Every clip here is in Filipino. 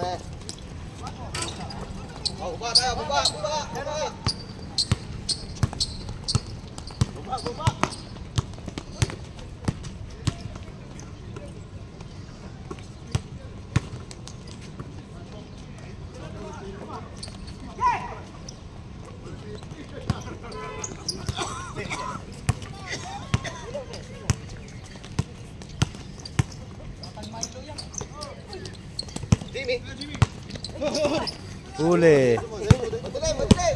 pre. Oh, baba tayo, baba. Baba. Jimmy. Huli. Madali.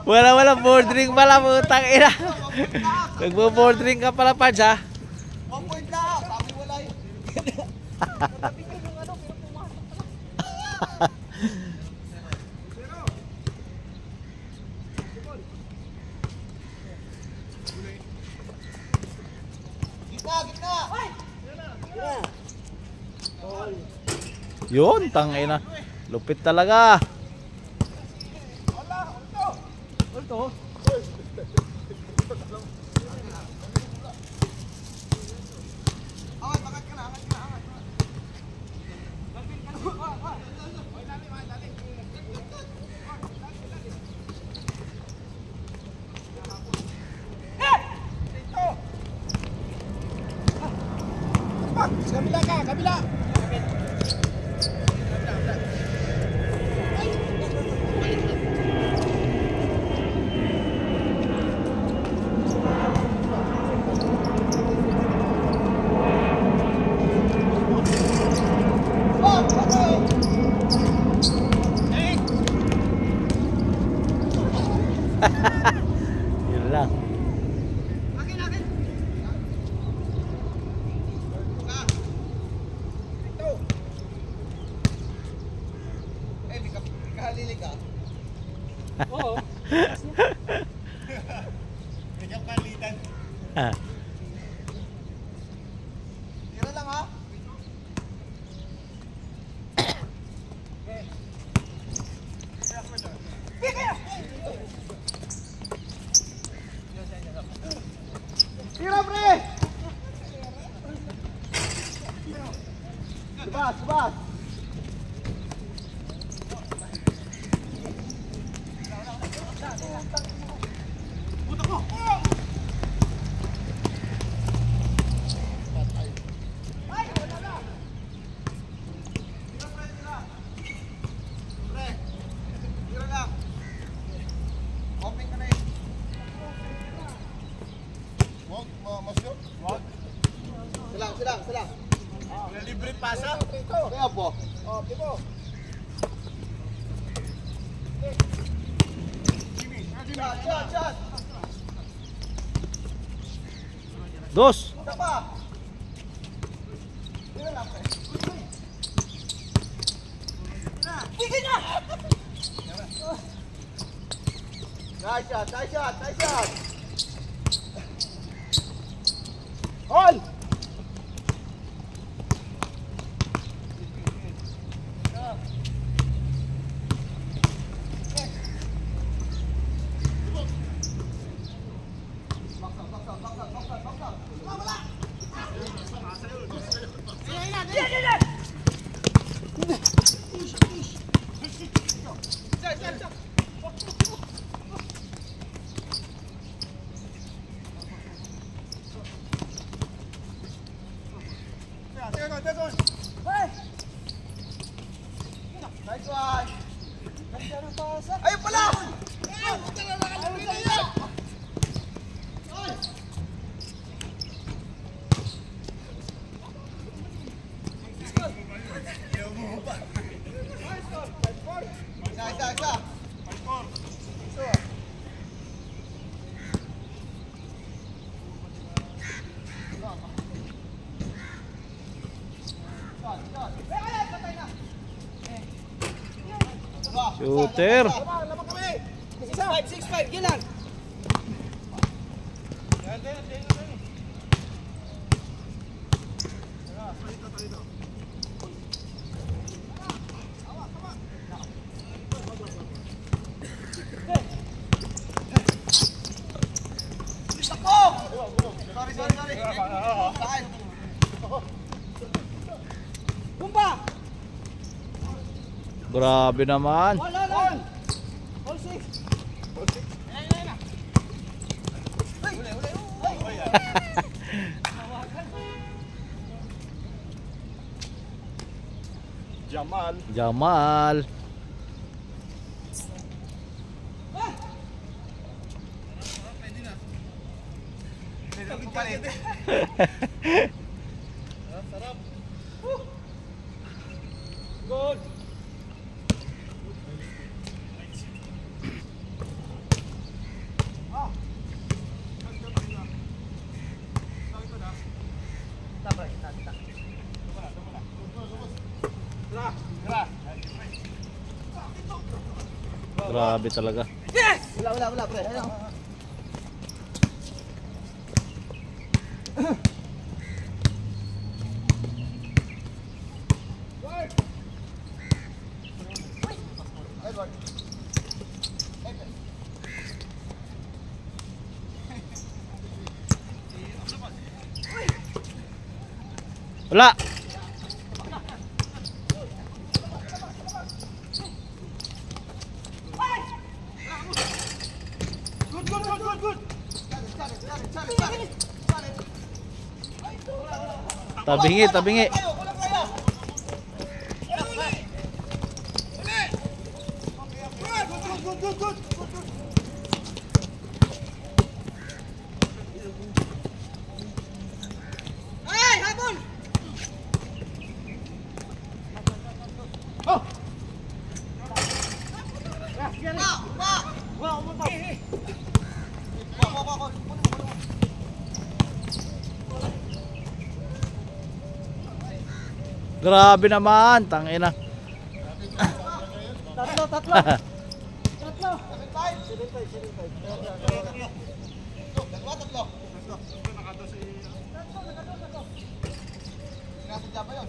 Wala board drink pala, putang ina. Nagbo-board drink ka pala, Pards, ha? 1 point na, sabi wala yun. Gitna. Yun, tangina. Lupit talaga. Ulto. Angat ka na. Kabila. Yun lang. Kahalilig ka. Oo. Kanyang palitan. Tira lang ha. Tira pre! Subas! Silang. Libre pasa. Kaya po. Oh, tipo. Chat. Dos. Isa pa. Tira lang. Sige na. Nice shot. Hold. Nice one. Ayun pala! Isa. Shooter. 6'5", gilan. Saan? Bumba! Grabe naman. All! All six! Jamal. Jamal. Sarap. Good! Grabe talaga. Wala, pre. Ayun. Edward. Wala. Good. Tabingi. Good. Ay, habol! Oh! Grabe naman, tangina. Tatlo. Tatlo. Nakasadya pa yun.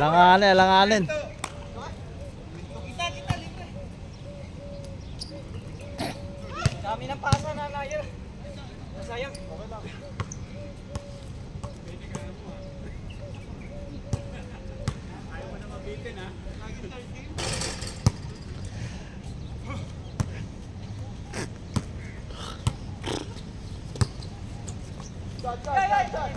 Langanin. Dami ng pasa na layer. Sayang. Ayaw mo na mabitin ha. Saan.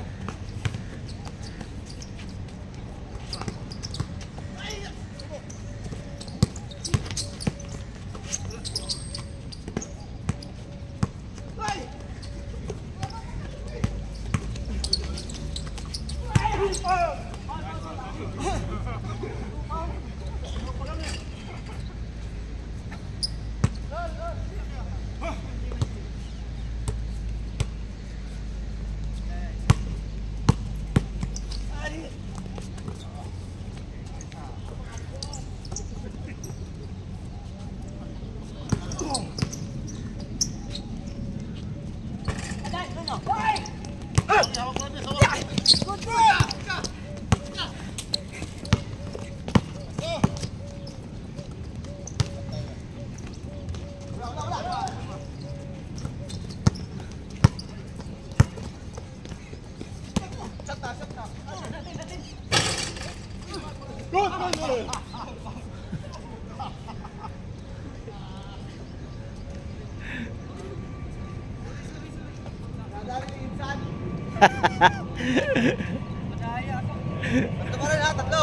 Tatlo.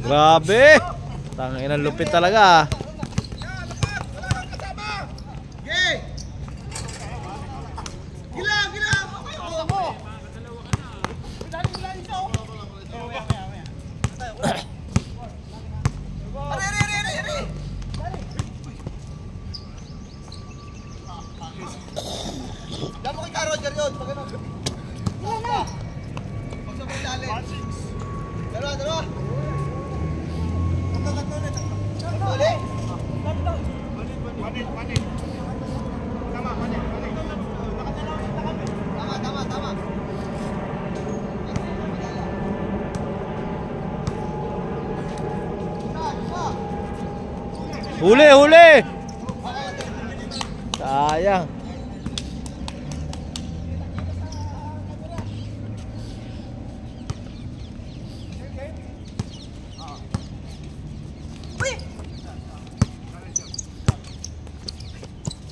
Grabe! Tangin ang lupit talaga ah. Damo kay Karo, Roger yun. Pag ano. Pag sa mga dali. Dalawa, dalawa. Ulit. Tama, tama. Huli, huli! Sayang.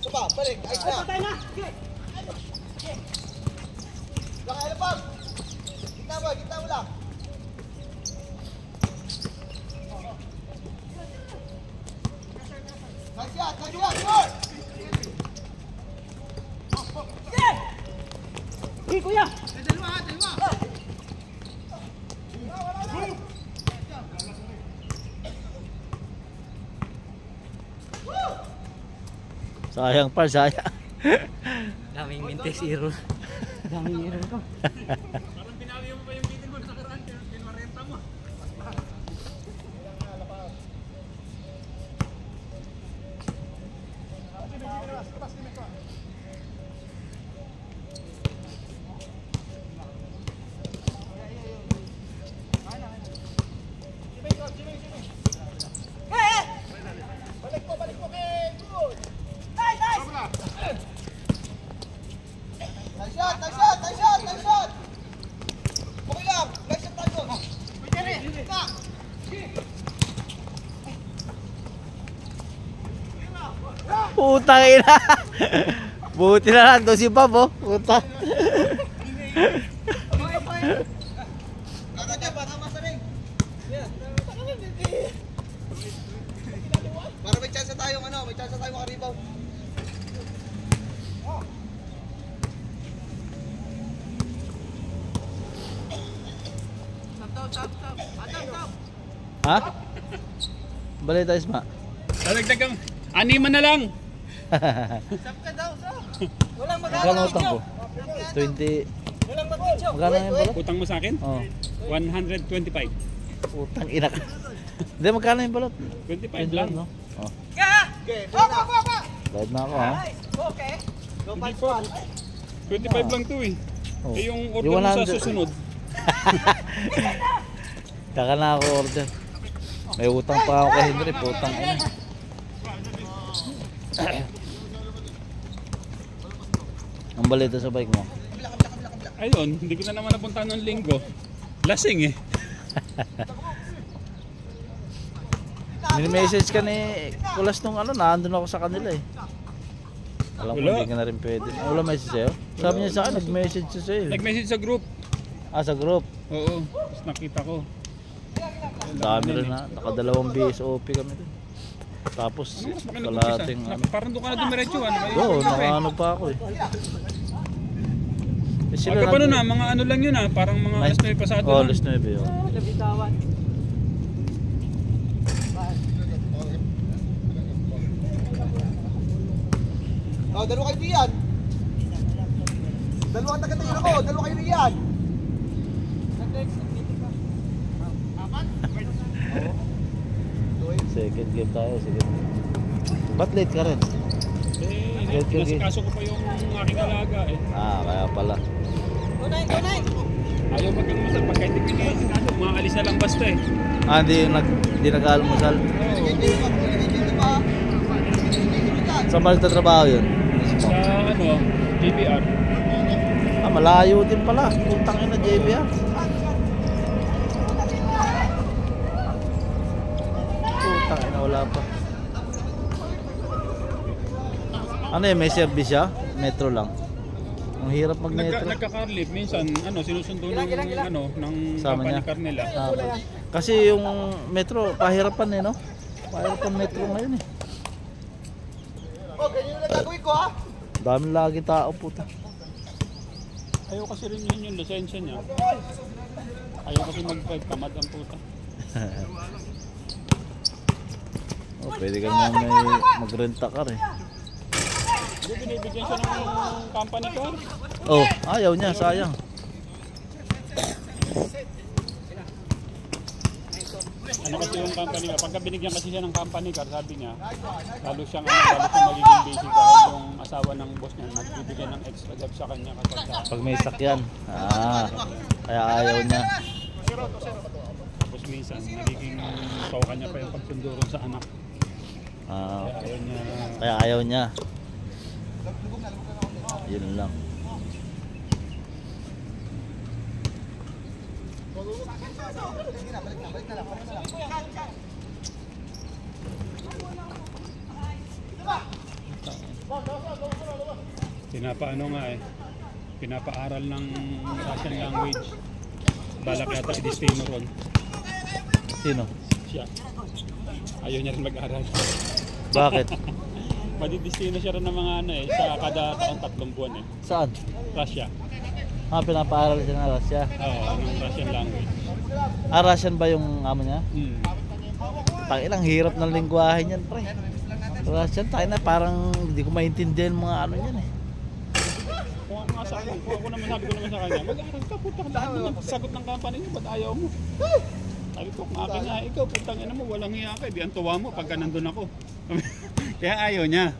Coba, balik. Ayos na. Patay na. Baka elapag. Kita mo lang. Nice shot, score! Hey, kuya! Dalawa. Sayang par, sayang. Daming mintes hero. Daming hero ko. Parang pinawi mo pa yung bitin mo na nakaraan. Pinwarenta mo. Nice shot! Okay lang. Nice shot tayo. Putang ina. Buti na lang doon si Bob oh. Puta. Agad yan, baka masaring. Para may chance tayong maka-rebound. Ha? Balita Isma. Dadagdag kang animan na lang. Walang Magkano utang ko? 20. Walang mag-video. Magkano yan pala? Utang mo sa akin? Oh. 125. Putang ina ka. Hindi, magkano yung balot? 25 lang. no? Oh. Okay, pa. Bayad na ako ha. Okay. Go Hindi fight po. one. 25 lang to eh. Oh. Eh yung order Yung mo sa 100. susunod. Kaka na ako order. May utang pa ako kay Henry. Putang ina. Ang balita sa bike mo? Ayun, hindi ko na naman napuntahan ng linggo. Lasing eh. Mini-message ka ni Kulas nung ano, nandun ako sa kanila eh. Alam ko Wala. hindi ka na rin pwede. Wala message sa'yo? Sabi niya sa akin, nag-message siya sa'yo. Nag-message sa group. Ah, sa group. Oo, tapos nakita ko. Ang dami rin na. Nakadalawang BSOP kami dun. Tapos, Mas baka kalating nag-umpisa. ano. Parang doon ka na dumiretso. Ano ba yun? Oo, nakaano pa ako eh. Aga pa nun ah, mga ano lang yun ah. Parang mga alas 9 pasado Oh, lang. alas 9 yun. Labitawan. Oh, dalawa kayo diyan. Dalawang taga-tingin ako, dalawa kayo diyan. Second game tayo, second game. Ba't late ka rin? Eh, Okay. nasikaso ko pa yung aking alaga eh. Ah, kaya pala. Go nine. Ayaw magkakamasal. Pagka hindi ko inaasikaso, maalis na lang basta eh. Ah, hindi nag-almusal. Hindi ba? Saan ba nagtatrabaho yun? Sa ano, JBR. Ah, malayo din pala. Putang ina, JB ah. Putang ina, wala pa. Ano yun, may service siya? Metro lang. Ang hirap mag-metro. Nagka-carlip minsan sinusundo ng ng Sama company niya. car nila. Kasi yung metro, pahirapan eh, no? Pahirapan metro ngayon eh. Oh, ganyan na gagawin ko ha. Dami lagi tao puta. Ayaw kasi rin yun yung lisensya niya. Ayaw kasi magpagkamad ang puta. Oh, pwede ka naman may mag-renta car eh. Hindi, binibigyan siya ng company car. Oh, ayaw niya, sayang. Ano kasi yung company car, pagka binigyan kasi siya ng company car, sabi niya, lalo siyang magiging busy dahil yung asawa ng boss niya nagbibigyan ng extra job sa kanya Pag may sakyan. Kaya ayaw niya. tapos minsan nagiging tawa niya pa yung pagsunduro sa anak. Kaya ayaw niya. Kaya ayaw niya. Yun lang. Pinapaaral ng Russian language. Balak yata i-destino ron. Sino? Siya. Ayaw niya rin mag-aral. Bakit? Madidestino siya rin ng mga sa kada taon 3 buwan eh. Saan? Russia. Pinapaaral siya na Russia. Oo, ng Russian language. Russian ba yung amo niya? Takilang hirap ng lingwahe niyan, pre. Russian, tayo na parang hindi ko maintindihan mga ano niyan eh. Kung ako naman sabi ko naman sa kanya, mag-aral ka, putang daan mo sagot ng company niyo, ba't ayaw mo? Sabi ko, kung akin nga, ikaw, putang ina mo, walang hiya ka, di ang tuwa mo pagka nandun ako. Kaya ayaw niya.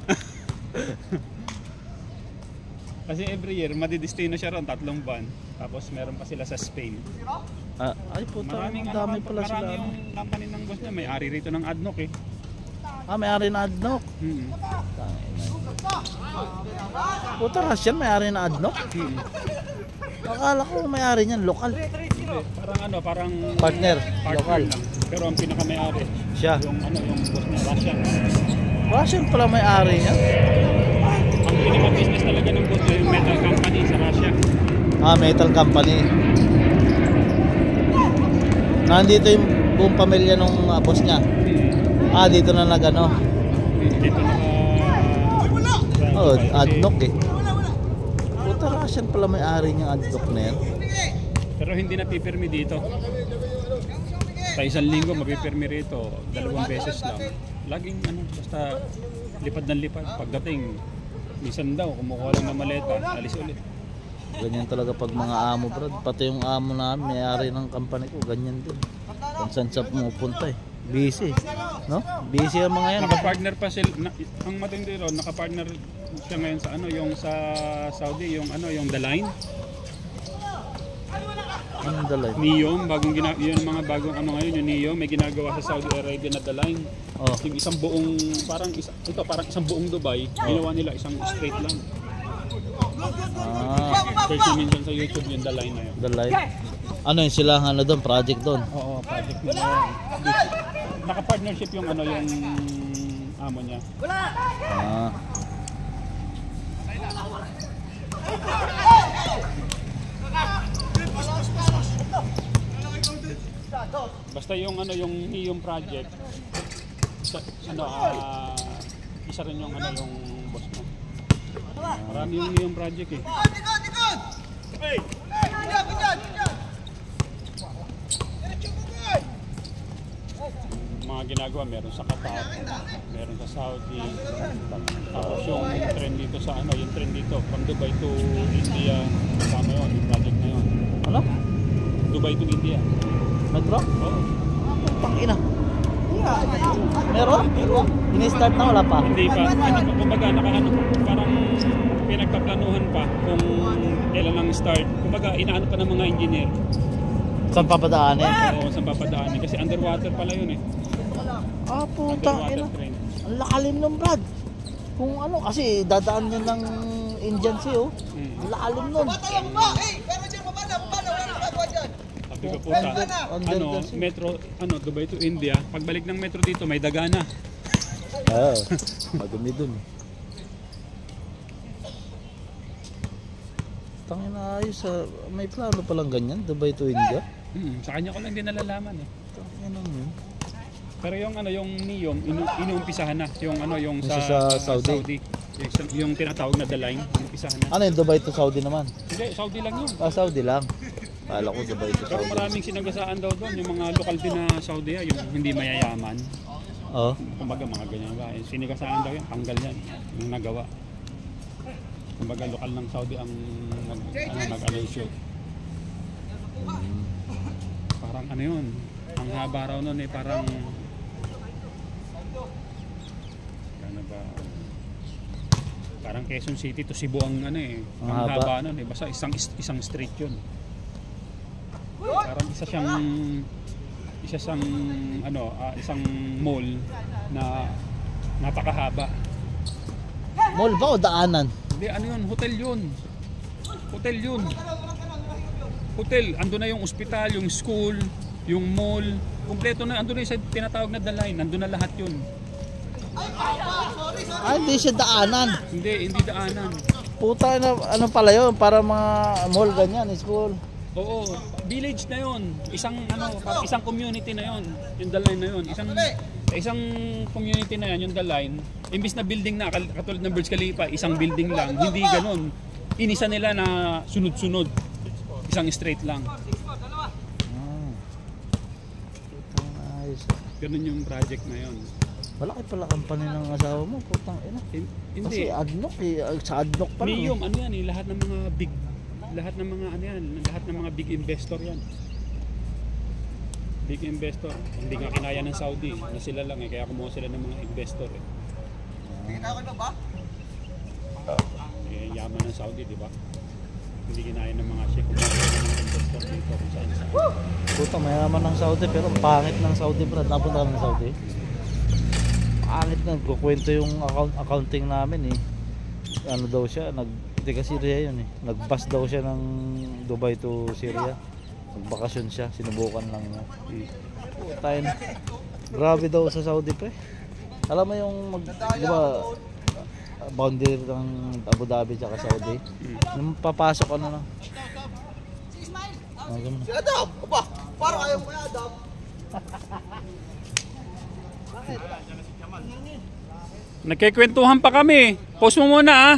Kasi every year, madidestino siya ron, 3 buwan. Tapos meron pa sila sa Spain. Ay puta, ang dami pala sila. Marami yung company ng boss niya, may-ari rito ng ADNOC eh. May-ari na ADNOC. Puta, Russian may-ari na ADNOC. Akala ko may-ari niyan, lokal. Parang Partner, lokal. lang. Pero ang pinaka-may-ari, Siya. yung boss niya, Russian. Russian pala may-ari niya. Ang pinaka-business talaga ng boss niya, yung metal company sa Russia. Metal company. Nandito yung buong pamilya nung boss niya. Dito na nagano. Dito ADNOC eh. Puta, Russian pala may-ari niyang ADNOC na yan. Pero hindi napipirmi dito. Sa 1 linggo mapipirmi rito, 2 beses lang. Laging basta lipad ng lipad. Pagdating, minsan daw, kumukuha lang ng maleta, alis ulit. Ganyan talaga pag mga amo, brad. Pati yung amo namin, may-ari ng company ko, ganyan din. Kung saan siya pumupunta eh. Busy, no? Busy ang mga yan. Nakapartner pa sila, ang matindi ron, nakapartner siya ngayon sa yung sa Saudi, yung The Line. Anong dalay? NEOM, yun mga bagong ngayon, yung NEOM, may ginagawa sa Saudi Arabia na The Line. Yung isang buong, parang isang buong Dubai, ginawa nila isang straight lang. Search nyo minsan sa YouTube yung The Line na yun. The Line? Ano yun sila, doon, project doon? Oo, project nila yun. Naka-partnership yung yung amo niya. Basta yung yung project isa rin yung yung boss mo. Marami yung project eh. Hey! Mga ginagawa meron sa Qatar, meron sa Saudi. Tapos yung trend dito sa yung trend dito from Dubai to India, kasama yun, yung project na yun. Ano? Dubai to India. Metro? Oo. Pangina. Meron? Ini-start na, wala pa? Hindi pa. Kumbaga parang pinagpaplanuhan pa kung kailan ang start. Kumbaga inaano pa ng mga engineer. Saan papadaanin? Oo, saan papadaanin. Kasi underwater pala yun eh. Putang ina. Underwater train. Ang lakalim nun, Brad. Kung kasi dadaan yun ng Indian Sea, oh. Ang lakalim nun. Patayang ba? Hey! Pero dyan, mabana, wala nagagawa dyan. Sabi ko puta, metro, Dubai to India. Pagbalik ng metro dito, may dagana. Madumi dun. Tangin na ayos may plano palang ganyan, Dubai to India. Sa kanya ko lang din nalalaman eh. Tangin na yun. Pero yung ano, yung NEOM, inuumpisahan na. Yung ano, yung Yung sa sa Saudi. Yung tinatawag na The Line, inuumpisahan na. Ano yung Dubai to Saudi naman? Hindi, Saudi lang yun. Saudi lang. Kala ko Dubai to Pero Saudi. maraming sinagasaan daw doon, yung mga lokal din na Saudi, yung hindi mayayaman. Oo. Kumbaga mga ganyan ba, sinigasaan daw yan, tanggal yan, yung nagawa. Kumbaga lokal ng Saudi ang nag-announce yun. Parang ano yun, ang haba raw nun eh, parang ano ba, parang Quezon City to Cebu ang ano eh, ang haba nun eh, basta isang street yun. Parang isang mall na napakahaba. Mall ba o daanan? Hindi, ano yun, hotel yun. Hotel yun. Hotel, ando na yung ospital, yung school, yung mall, kumpleto na, ando na yung tinatawag na The Line, ando na lahat yun. Hindi siya daanan. Hindi daanan. Puta na, ano pala yun? Para mga mall ganyan, school. Oo, village na yun. Isang community na yun. Yung The Line na yun. Isang community na yan, yung The Line. Imbis na building na, katulad ng Burj Khalifa, isang building lang. Hindi ganun. Inisa nila na sunod-sunod. Isang straight lang. Ayos. Ganun yung project na yun. Malaki pala company ng asawa mo, putang ina. Hindi. Kasi ADNOC sa ADNOC pa lang. NEOM, ano yan eh, lahat ng mga big big investor yan. Big investor. Hindi nga kinaya ng Saudi, na sila lang eh, kaya kumuha sila ng mga investor eh. Eh, yaman ng Saudi, di ba? Hindi kinaya ng mga sheikh, kumuha sila ng mga investor dito kung saan saan. Puta, mayaman ng Saudi pero ang pangit ng Saudi, bro. Napunta kami ng Saudi. Pangit na, kukwento yung accounting namin eh. Ano daw siya, taga Syria yun eh. Nag-bus daw siya ng Dubai to Syria. Nagbakasyon siya, sinubukan lang niya. Tayo na. Grabe daw sa Saudi pre. Alam mo yung di ba, boundary ng Abu Dhabi tsaka Saudi. Nung papasok ano na. Si Adam! Aba! Parang ayaw mo na Adam! Nagkikwentuhan pa kami. Post mo muna ah.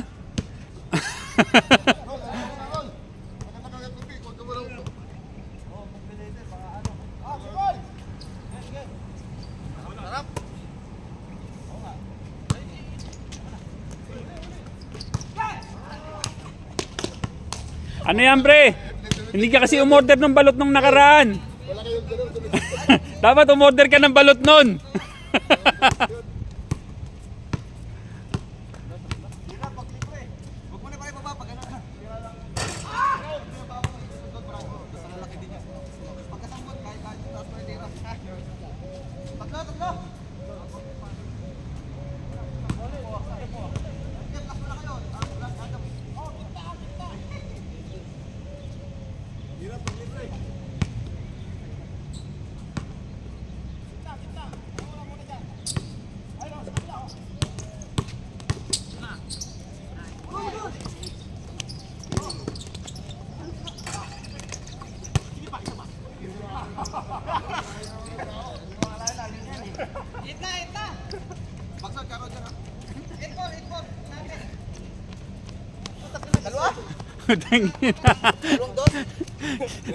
Ano yan pre? Hindi ka kasi umorder ng balot nung nakaraan. Dapat umorder ka ng balot nun.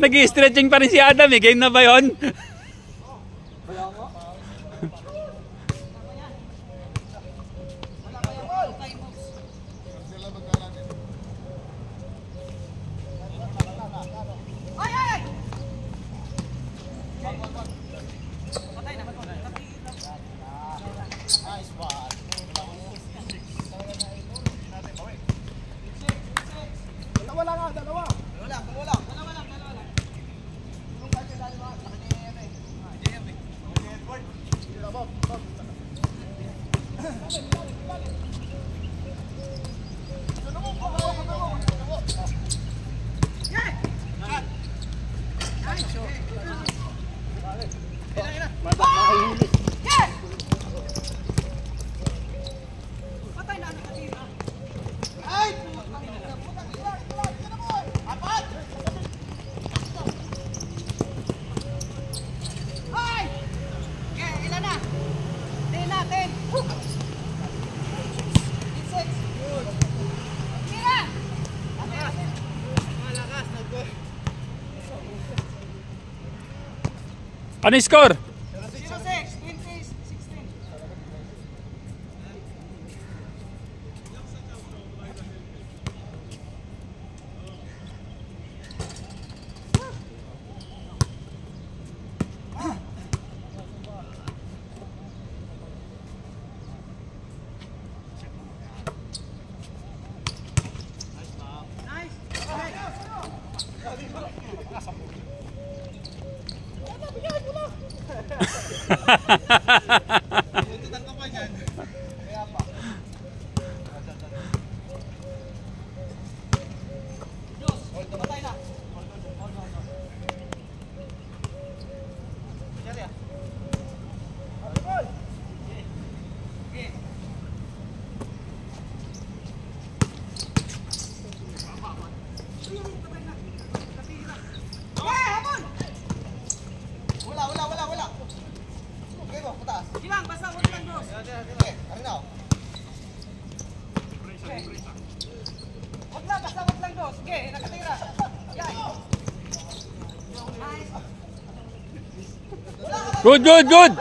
Nag-i-stretching pa rin si Adam eh. Game na ba yun? Ano yung score? 06, 2016. Wala. Okay mo, pataas. Ilang, basta huwag lang dos. Okay, ano na? Huwag lang, basta huwag lang dos. Sige, nakatira. Yan. Good.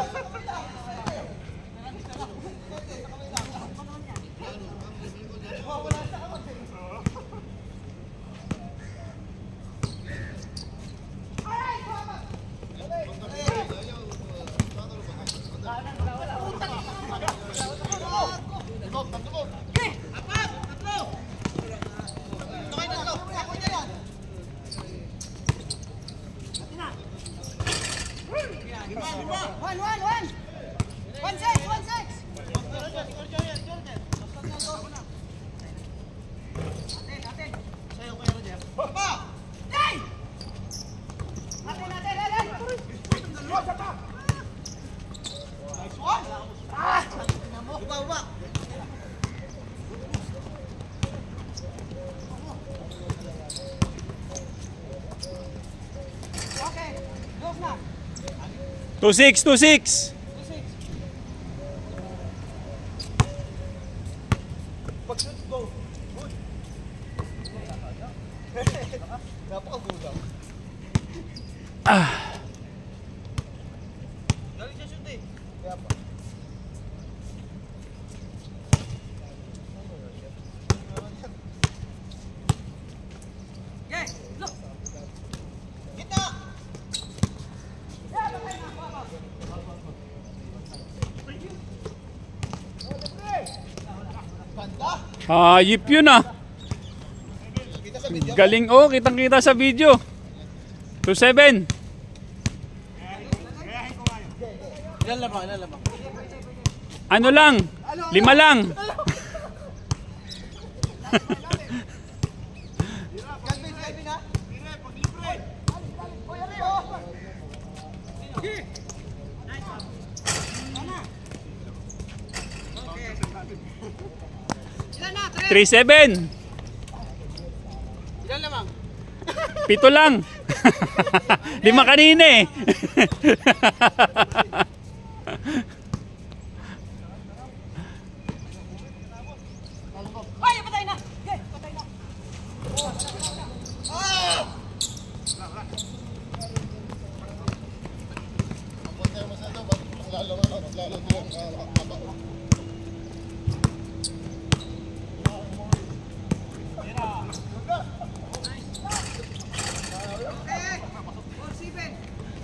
One six. Okay, dos na. 2-6. Pag-shoot, go. Good. Napakagulang. Galing siya shoot eh. Kaya pa. Okay, look. Gitna! Ganda! Hayop yun ah. Kita sa video. Galing oh, kitang-kita sa video. 2-7. Ilan lamang? Ano lang? 5 lang. Calvin ha? Oy, ari oh! Ilan na? 3-7. Ilan lamang? 7 lang. 5 kanina eh. Ay, patay na. Okay, patay na.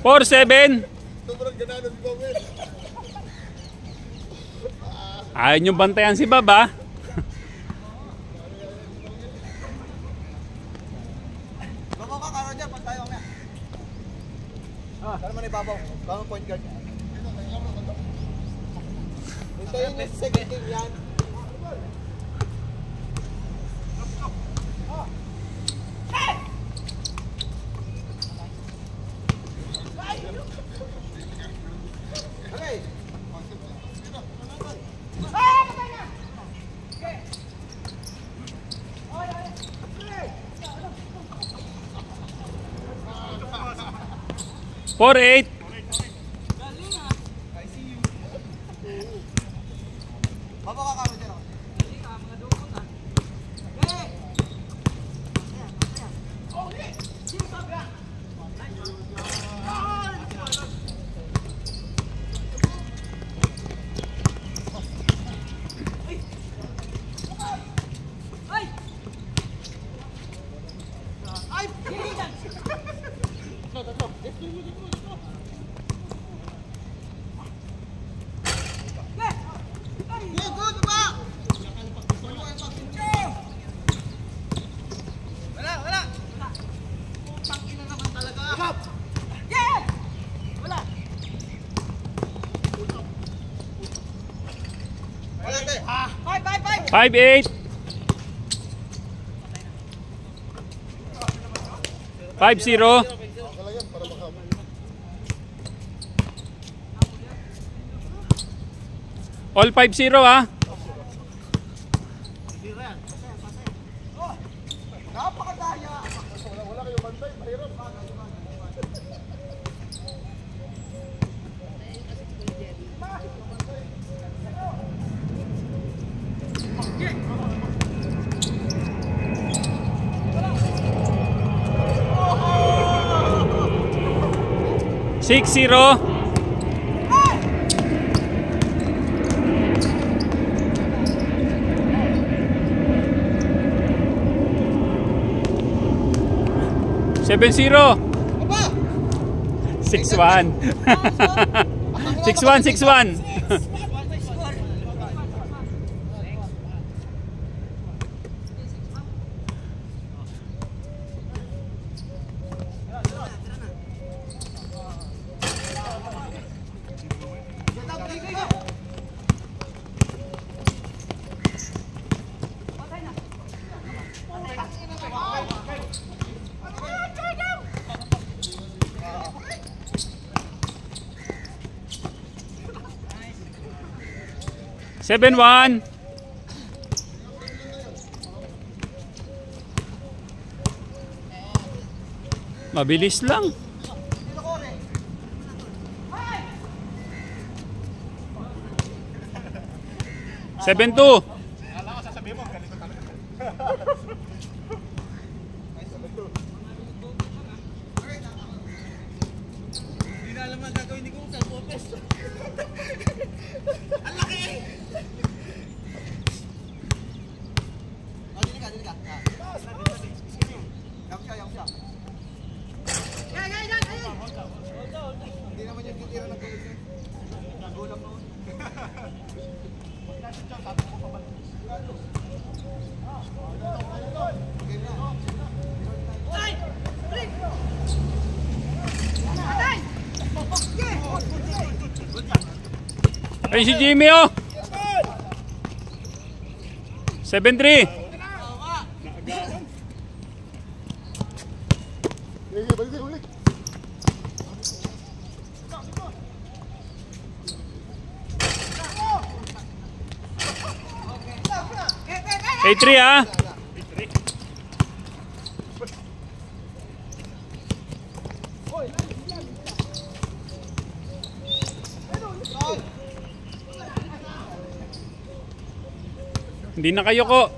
Four, 7. Ayaw nyo bantayan si Baba. Bako ka, karo dyan, pag tayo mamaya. Karo man ibabaw. Karo point guard. Ito yung second team yan. Okay. Four, 8. Baba ka, karo dyan. Good, baba! Wala! Pangina naman talaga. Yeah! Wala. Wala, te. 5. 5-8. 5-0. All 5-0 ah. Napakadaya. Wala kayong bantay, mahirap. Six zero. Seven zero. Baba! 6-1. 6-1, 6-1. Seven one. Mabilis lang. 7-2. Hindi na alam ang gagawin ni Kung sa Lopez. Ang laki! Dili ka. Yang siya. Hindi naman yung titira ng gulit niya. Nagulam noon. Ayun si Jimmy oh. 7-3. Eight three ah. Hindi na kayo ko.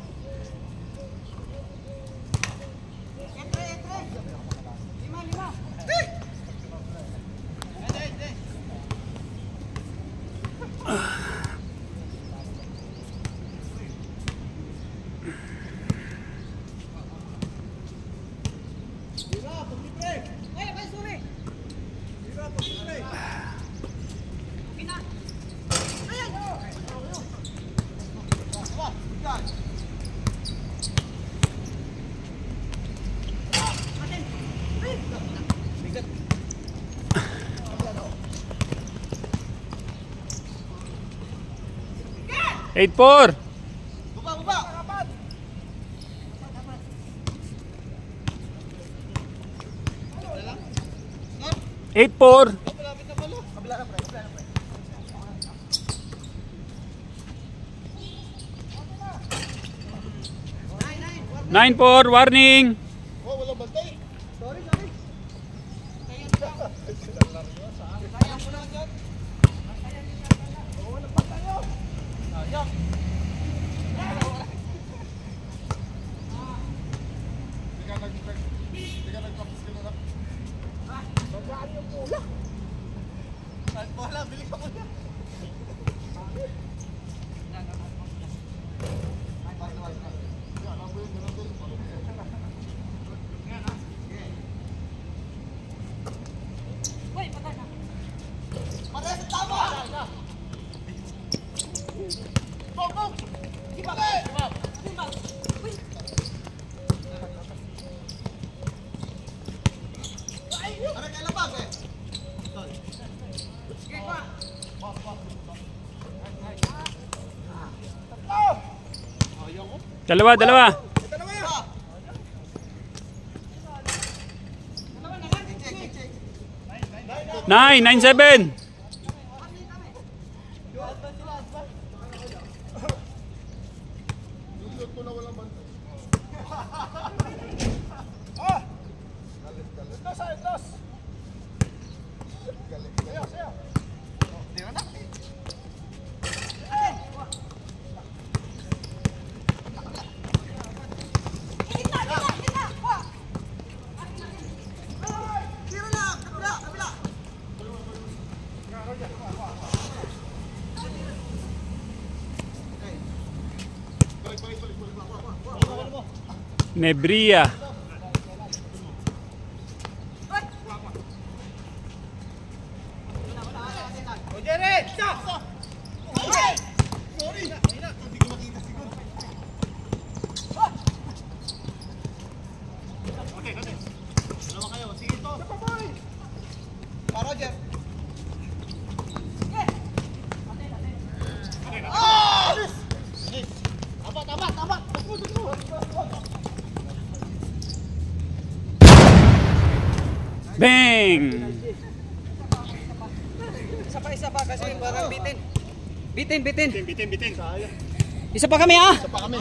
Eight four. Baba! 8-4. Kabila na pre. 9-4, warning. Oh, walang bantay. Sorry. Sayang mo lang dyan. Oh, walang bantay yun. Sayang. Hindi ka nagtapos ka na lang. Sobraan yung pula. Saan mo lang, bili ka mo na. Dalawa. 9-7. Nebria. Bang! Isa pa kasi parang bitin. Bitin. Bitin. Isa pa kami ah. Pa kami.